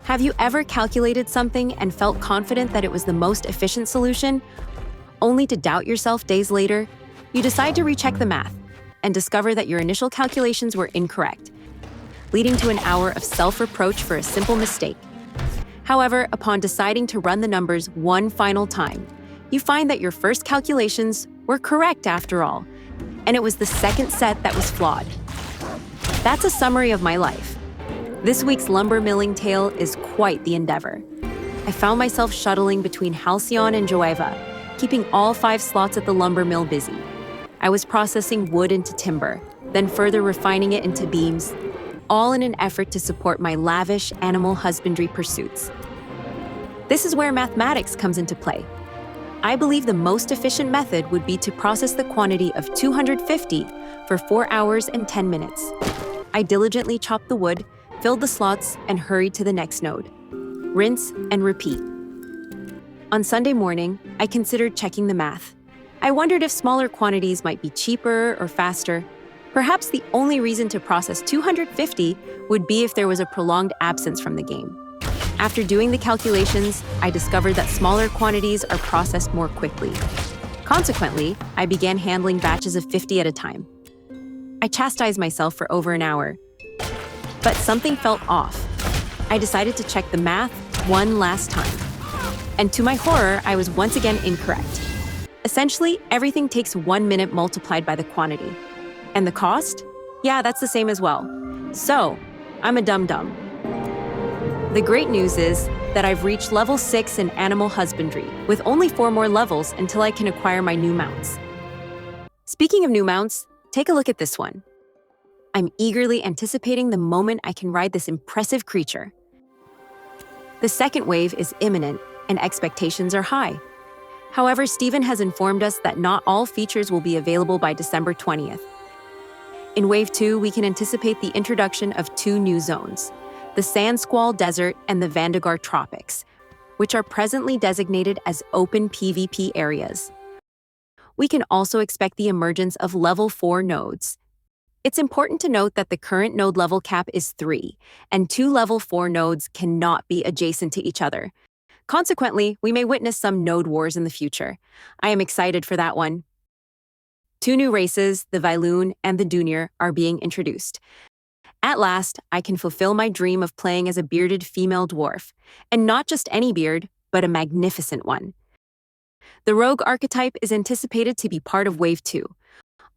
Have you ever calculated something and felt confident that it was the most efficient solution, only to doubt yourself days later? You decide to recheck the math and discover that your initial calculations were incorrect, leading to an hour of self-reproach for a simple mistake. However, upon deciding to run the numbers one final time, you find that your first calculations were correct after all, and it was the second set that was flawed. That's a summary of my life. This week's lumber milling tale is quite the endeavor. I found myself shuttling between Halcyon and Joeva, keeping all 5 slots at the lumber mill busy. I was processing wood into timber, then further refining it into beams, all in an effort to support my lavish animal husbandry pursuits. This is where mathematics comes into play. I believe the most efficient method would be to process the quantity of 250 for 4 hours and 10 minutes. I diligently chopped the wood, filled the slots, and hurried to the next node. Rinse and repeat. On Sunday morning, I considered checking the math. I wondered if smaller quantities might be cheaper or faster. Perhaps the only reason to process 250 would be if there was a prolonged absence from the game. After doing the calculations, I discovered that smaller quantities are processed more quickly. Consequently, I began handling batches of 50 at a time. I chastised myself for over an hour, but something felt off. I decided to check the math one last time. And to my horror, I was once again incorrect. Essentially, everything takes 1 minute multiplied by the quantity. And the cost? Yeah, that's the same as well. So, I'm a dum-dum. The great news is that I've reached level 6 in animal husbandry, with only 4 more levels until I can acquire my new mounts. Speaking of new mounts, take a look at this one. I'm eagerly anticipating the moment I can ride this impressive creature. The second wave is imminent, and expectations are high. However, Steven has informed us that not all features will be available by December 20th. In Wave 2, we can anticipate the introduction of 2 new zones, the Sand Squall Desert and the Vandegar Tropics, which are presently designated as open PvP areas. We can also expect the emergence of Level 4 nodes. It's important to note that the current node level cap is 3, and 2 Level 4 nodes cannot be adjacent to each other. Consequently, we may witness some node wars in the future. I am excited for that one. 2 new races, the Vailoon and the Dunir, are being introduced. At last, I can fulfill my dream of playing as a bearded female dwarf, and not just any beard, but a magnificent one. The rogue archetype is anticipated to be part of Wave 2.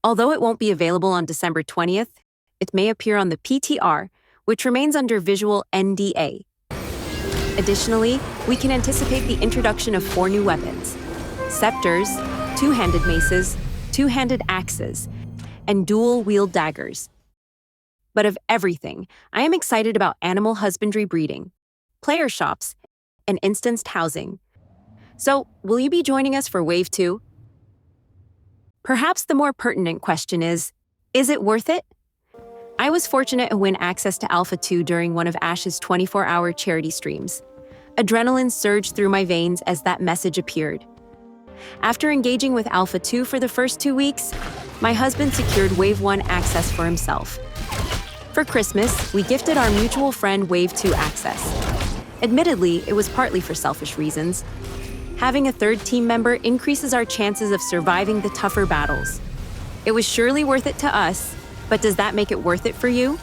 Although it won't be available on December 20th, it may appear on the PTR, which remains under visual NDA. Additionally, we can anticipate the introduction of 4 new weapons: scepters, 2-handed maces, 2-handed axes, and dual-wield daggers. But of everything, I am excited about animal husbandry breeding, player shops, and instanced housing. So, will you be joining us for Wave 2? Perhaps the more pertinent question is it worth it? I was fortunate to win access to Alpha 2 during one of Ash's 24-hour charity streams. Adrenaline surged through my veins as that message appeared. After engaging with Alpha 2 for the first 2 weeks, my husband secured Wave 1 access for himself. For Christmas, we gifted our mutual friend Wave 2 access. Admittedly, it was partly for selfish reasons. Having a third team member increases our chances of surviving the tougher battles. It was surely worth it to us, but does that make it worth it for you?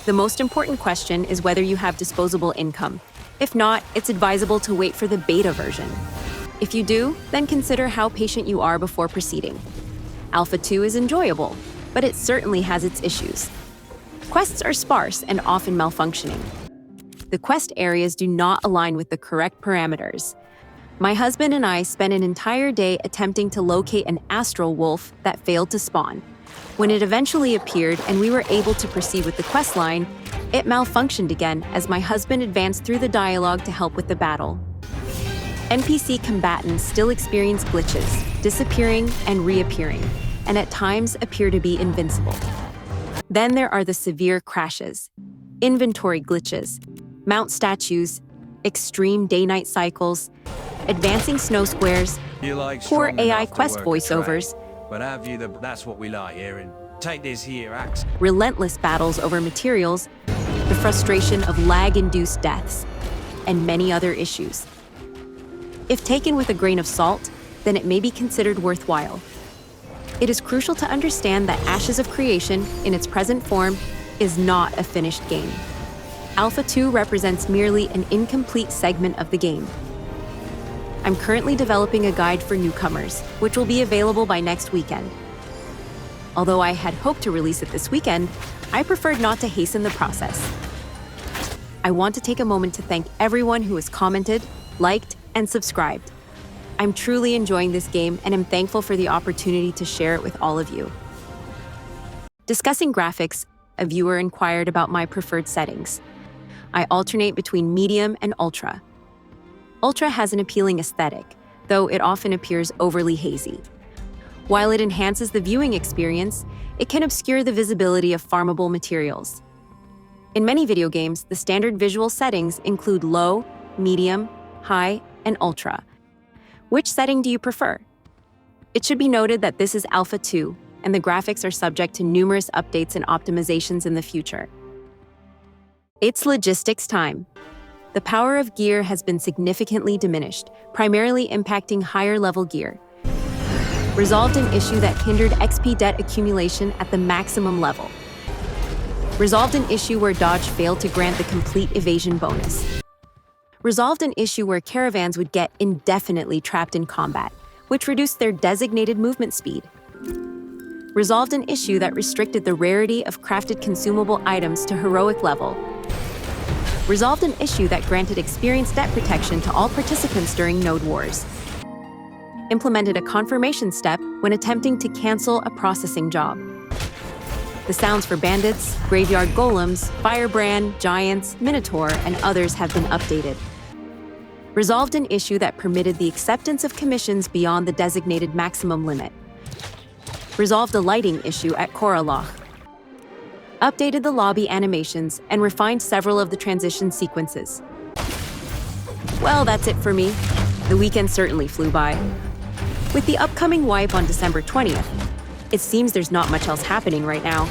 The most important question is whether you have disposable income. If not, it's advisable to wait for the beta version. If you do, then consider how patient you are before proceeding. Alpha 2 is enjoyable, but it certainly has its issues. Quests are sparse and often malfunctioning. The quest areas do not align with the correct parameters. My husband and I spent an entire day attempting to locate an astral wolf that failed to spawn. When it eventually appeared and we were able to proceed with the quest line, it malfunctioned again as my husband advanced through the dialogue to help with the battle. NPC combatants still experience glitches, disappearing and reappearing, and at times appear to be invincible. Then there are the severe crashes, inventory glitches, mount statues, extreme day-night cycles, advancing snow squares, poor AI quest voiceovers, but have you that's what we like hearing. Take this here axe. Relentless battles over materials, the frustration of lag-induced deaths, and many other issues. If taken with a grain of salt, then it may be considered worthwhile. It is crucial to understand that Ashes of Creation, in its present form, is not a finished game. Alpha 2 represents merely an incomplete segment of the game. I'm currently developing a guide for newcomers, which will be available by next weekend. Although I had hoped to release it this weekend, I preferred not to hasten the process. I want to take a moment to thank everyone who has commented, liked, and subscribed. I'm truly enjoying this game and am thankful for the opportunity to share it with all of you. Discussing graphics, a viewer inquired about my preferred settings. I alternate between medium and ultra. Ultra has an appealing aesthetic, though it often appears overly hazy. While it enhances the viewing experience, it can obscure the visibility of farmable materials. In many video games, the standard visual settings include low, medium, high, and ultra. Which setting do you prefer? It should be noted that this is Alpha 2, and the graphics are subject to numerous updates and optimizations in the future. It's logistics time. The power of gear has been significantly diminished, primarily impacting higher-level gear. Resolved an issue that hindered XP debt accumulation at the maximum level. Resolved an issue where dodge failed to grant the complete evasion bonus. Resolved an issue where caravans would get indefinitely trapped in combat, which reduced their designated movement speed. Resolved an issue that restricted the rarity of crafted consumable items to heroic level. Resolved an issue that granted experience debt protection to all participants during Node Wars. Implemented a confirmation step when attempting to cancel a processing job. The sounds for bandits, graveyard golems, firebrand, giants, minotaur, and others have been updated. Resolved an issue that permitted the acceptance of commissions beyond the designated maximum limit. Resolved a lighting issue at Koraloch. Updated the lobby animations and refined several of the transition sequences. Well, that's it for me. The weekend certainly flew by. With the upcoming wipe on December 20th, it seems there's not much else happening right now.